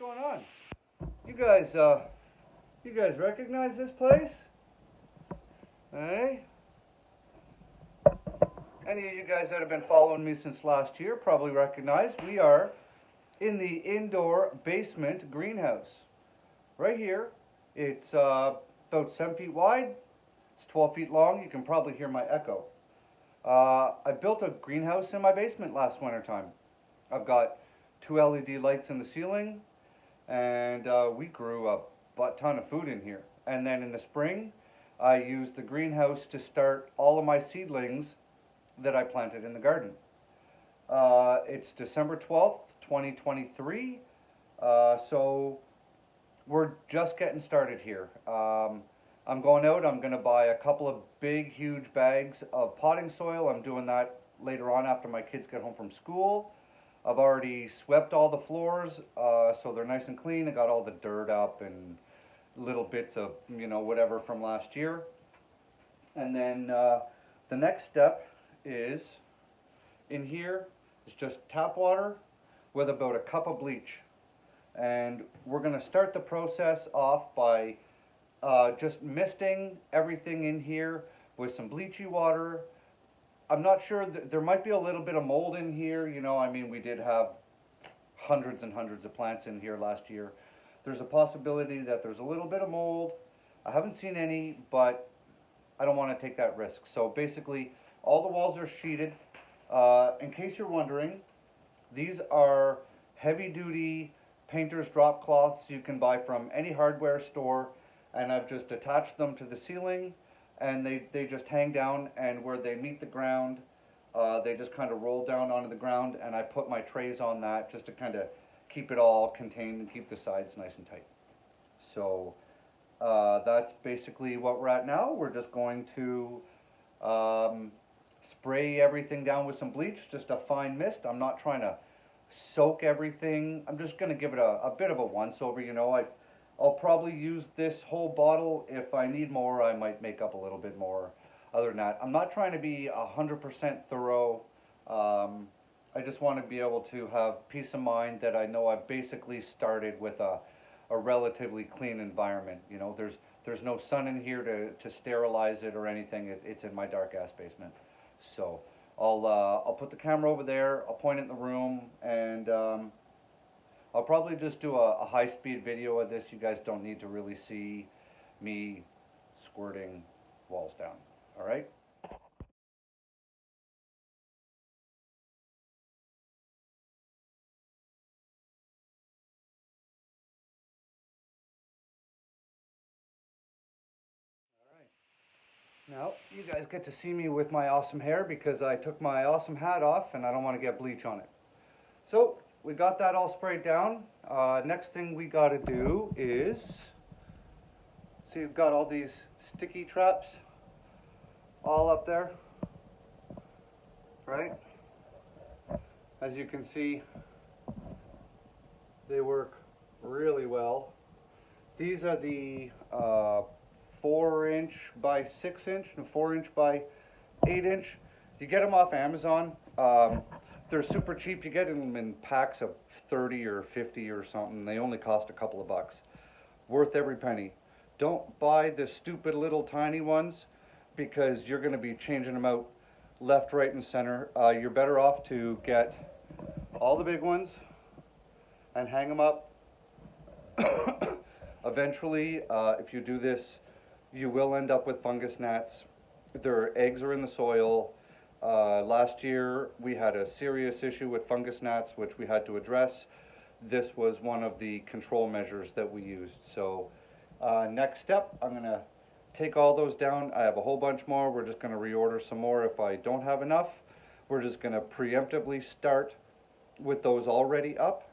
going on? You guys recognize this place? Hey? Any of you guys that have been following me since last year probably recognize we are in the indoor basement greenhouse. Right here. It's about 7 feet wide. It's 12 feet long. You can probably hear my echo. I built a greenhouse in my basement last winter time. I've got 2 LED lights in the ceiling, and we grew a butt ton of food in here. And then in the spring, I used the greenhouse to start all of my seedlings that I planted in the garden. It's December 12th, 2023, so we're just getting started here. I'm going out, I'm going to buy a couple of big, huge bags of potting soil. I'm doing that later on after my kids get home from school. I've already swept all the floors, so they're nice and clean. I got all the dirt up and little bits of, whatever from last year. And then the next step is, in here is just tap water with about a cup of bleach. And we're going to start the process off by just misting everything in here with some bleachy water. I'm not sure, there might be a little bit of mold in here, we did have hundreds and hundreds of plants in here last year. There's a possibility that there's a little bit of mold. I haven't seen any, but I don't want to take that risk. So basically, all the walls are sheeted. In case you're wondering, these are heavy-duty painter's drop cloths you can buy from any hardware store, and I've just attached them to the ceiling, and they just hang down, and where they meet the ground, they just kind of roll down onto the ground, and I put my trays on that just to kind of keep it all contained and keep the sides nice and tight. So that's basically what we're at now. We're just going to spray everything down with some bleach, just a fine mist. I'm not trying to soak everything. I'm just going to give it a bit of a once over. I'll probably use this whole bottle. If I need more, I might make up a little bit more. Other than that, I'm not trying to be 100% thorough. I just want to be able to have peace of mind that I know I've basically started with a relatively clean environment. There's no sun in here to sterilize it or anything. It's in my dark ass basement. So I'll put the camera over there. I'll point it in the room, and I'll probably just do a high-speed video of this. You guys don't need to really see me squirting walls down. All right? Now, you guys get to see me with my awesome hair because I took my awesome hat off and I don't want to get bleach on it. So, we got that all sprayed down. Next thing we got to do is, see, we've got all these sticky traps all up there, right? As you can see, they work really well. These are the 4-inch by 6-inch and 4-inch by 8-inch. You get them off Amazon. They're super cheap. You get them in packs of 30 or 50 or something. They only cost a couple of bucks. Worth every penny. Don't buy the stupid little tiny ones because you're going to be changing them out left, right, and center. You're better off to get all the big ones and hang them up. Eventually, if you do this, you will end up with fungus gnats. Their eggs are in the soil. Last year we had a serious issue with fungus gnats which we had to address. This was one of the control measures that we used. So next step, I'm going to take all those down. I have a whole bunch more. We're just going to reorder some more if I don't have enough. We're just going to preemptively start with those already up,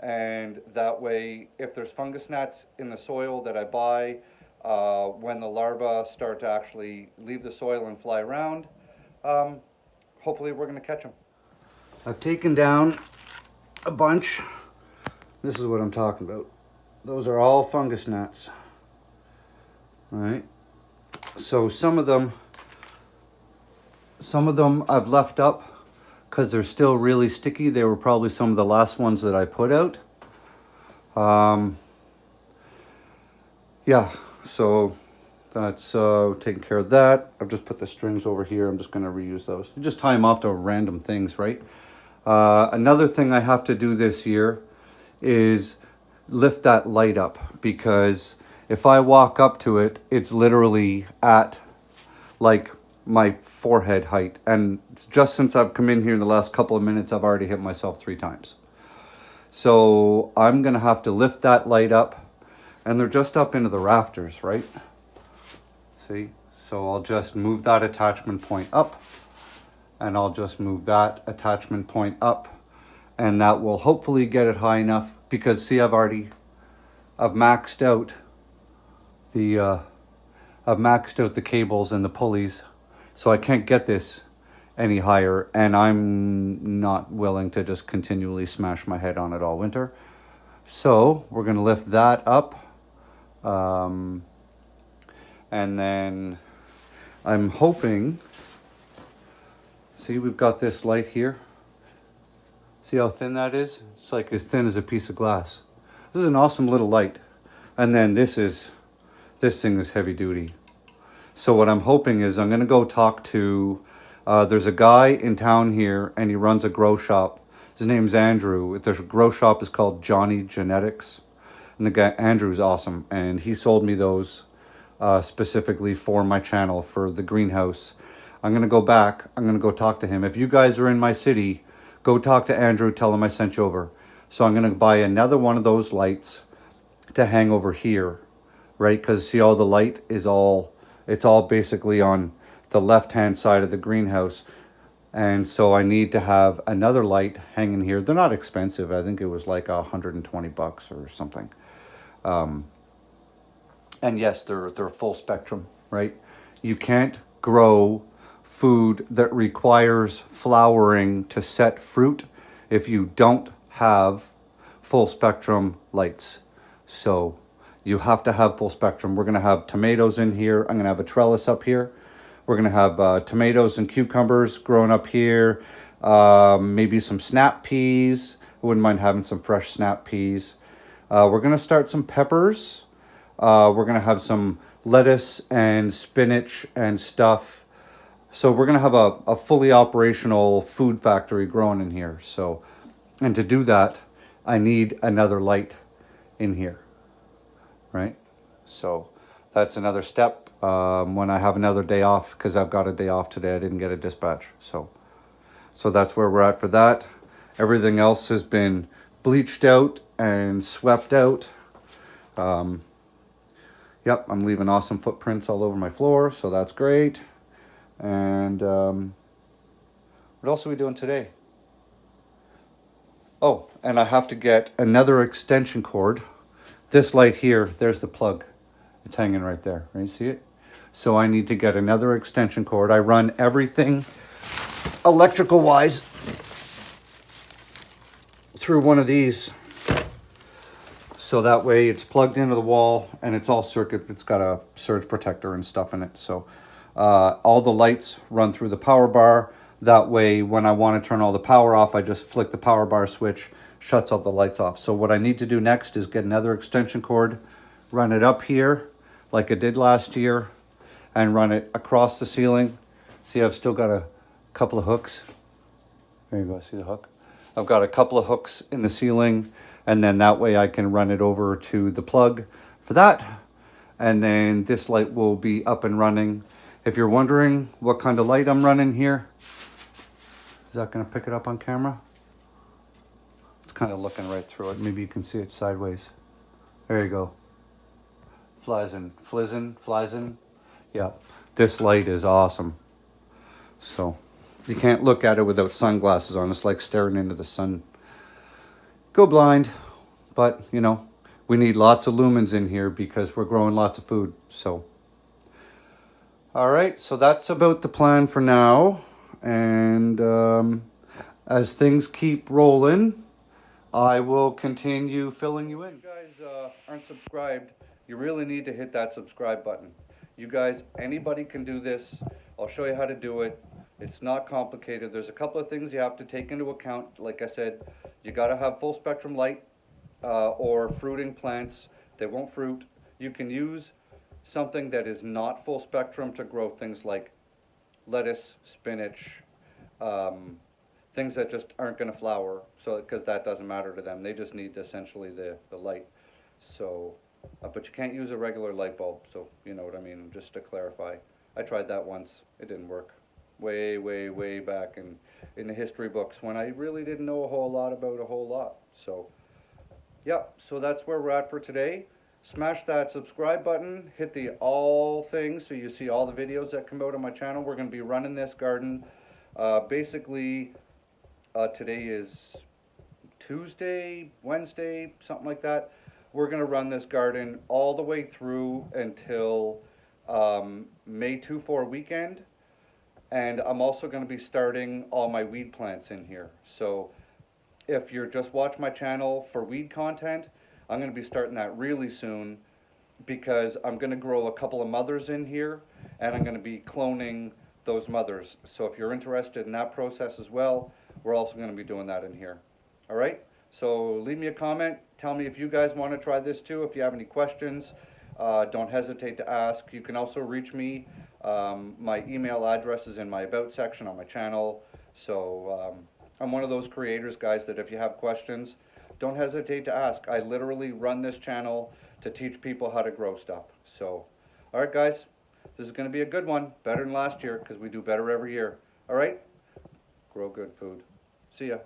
and that way if there's fungus gnats in the soil that I buy, when the larvae start to actually leave the soil and fly around, hopefully we're going to catch them. I've taken down a bunch. This is what I'm talking about. Those are all fungus gnats. All right. So some of them I've left up because they're still really sticky. They were probably some of the last ones that I put out. Yeah, so that's taking care of that. I've just put the strings over here. I'm just going to reuse those. You just tie them off to random things, right? Another thing I have to do this year is lift that light up, because if I walk up to it, it's literally at like my forehead height. And just since I've come in here in the last couple of minutes, I've already hit myself 3 times. So I'm going to have to lift that light up, and they're just up into the rafters, right? See? So I'll just move that attachment point up, and I'll just move that attachment point up, and that will hopefully get it high enough, because see, I've maxed out the cables and the pulleys, so I can't get this any higher, and I'm not willing to just continually smash my head on it all winter. So we're going to lift that up, and then I'm hoping, see, we've got this light here. See how thin that is? It's like as thin as a piece of glass. This is an awesome little light. And then this thing is heavy duty. So what I'm hoping is I'm going to go talk to, there's a guy in town here, and he runs a grow shop. His name's Andrew. The grow shop is called Johnny Genetics. And the guy, Andrew's awesome. And he sold me those specifically for my channel, for the greenhouse. I'm going to go back. I'm going to go talk to him. If you guys are in my city, go talk to Andrew. Tell him I sent you over. So I'm going to buy another one of those lights to hang over here, right? Because see, all the light is it's all basically on the left-hand side of the greenhouse. And so I need to have another light hanging here. They're not expensive. I think it was like $120 or something. And yes, they're full spectrum, right? You can't grow food that requires flowering to set fruit if you don't have full spectrum lights. So you have to have full spectrum. We're going to have tomatoes in here. I'm going to have a trellis up here. We're going to have tomatoes and cucumbers growing up here. Maybe some snap peas. I wouldn't mind having some fresh snap peas. We're going to start some peppers. We're going to have some lettuce and spinach and stuff. So we're going to have a fully operational food factory growing in here. So, and to do that, I need another light in here, right? So that's another step when I have another day off, because I've got a day off today. I didn't get a dispatch. So that's where we're at for that. Everything else has been bleached out and swept out. Yep, I'm leaving awesome footprints all over my floor, so that's great. And what else are we doing today? Oh, and I have to get another extension cord. This light here, there's the plug. It's hanging right there, right? See it? So I need to get another extension cord. I run everything electrical wise through one of these. So that way it's plugged into the wall, and it's all circuit. It's got a surge protector and stuff in it. So all the lights run through the power bar. That way, when I want to turn all the power off, I just flick the power bar switch, shuts all the lights off. So what I need to do next is get another extension cord, run it up here like I did last year, and run it across the ceiling. See, I've still got a couple of hooks. There you go, see the hook? I've got a couple of hooks in the ceiling, and then that way I can run it over to the plug for that. And then this light will be up and running. If you're wondering what kind of light I'm running here, is that going to pick it up on camera? It's kind of looking right through it. Maybe you can see it sideways. There you go. Flizen. Yeah, this light is awesome. So you can't look at it without sunglasses on. It's like staring into the sun. Go blind, but you know, we need lots of lumens in here because we're growing lots of food. So, all right, so that's about the plan for now. And as things keep rolling, I will continue filling you in. If you guys aren't subscribed, you really need to hit that subscribe button. You guys, anybody can do this. I'll show you how to do it. It's not complicated. There's a couple of things you have to take into account. Like I said, you got to have full spectrum light. or fruiting plants. They won't fruit. You can use something that is not full spectrum to grow things like lettuce, spinach, um, things that just aren't going to flower. So because that doesn't matter to them, they just need essentially the light. So, but you can't use a regular light bulb. So you know what I mean. Just to clarify, I tried that once. It didn't work. Way, way, way back in the history books when I really didn't know a whole lot about a whole lot. So, yep. So that's where we're at for today. Smash that subscribe button, hit the all things so you see all the videos that come out on my channel. We're going to be running this garden. Basically, today is Tuesday, Wednesday, something like that. We're going to run this garden all the way through until May 2-4 weekend. And I'm also going to be starting all my weed plants in here. So if you're just watching my channel for weed content, I'm going to be starting that really soon because I'm going to grow a couple of mothers in here and I'm going to be cloning those mothers. So if you're interested in that process as well, we're also going to be doing that in here. All right? So leave me a comment. Tell me if you guys want to try this too. If you have any questions, don't hesitate to ask. You can also reach me. My email address is in my About section on my channel. So I'm one of those creators, guys, that if you have questions, don't hesitate to ask. I literally run this channel to teach people how to grow stuff. So, all right, guys, this is going to be a good one. Better than last year because we do better every year. All right? Grow good food. See ya.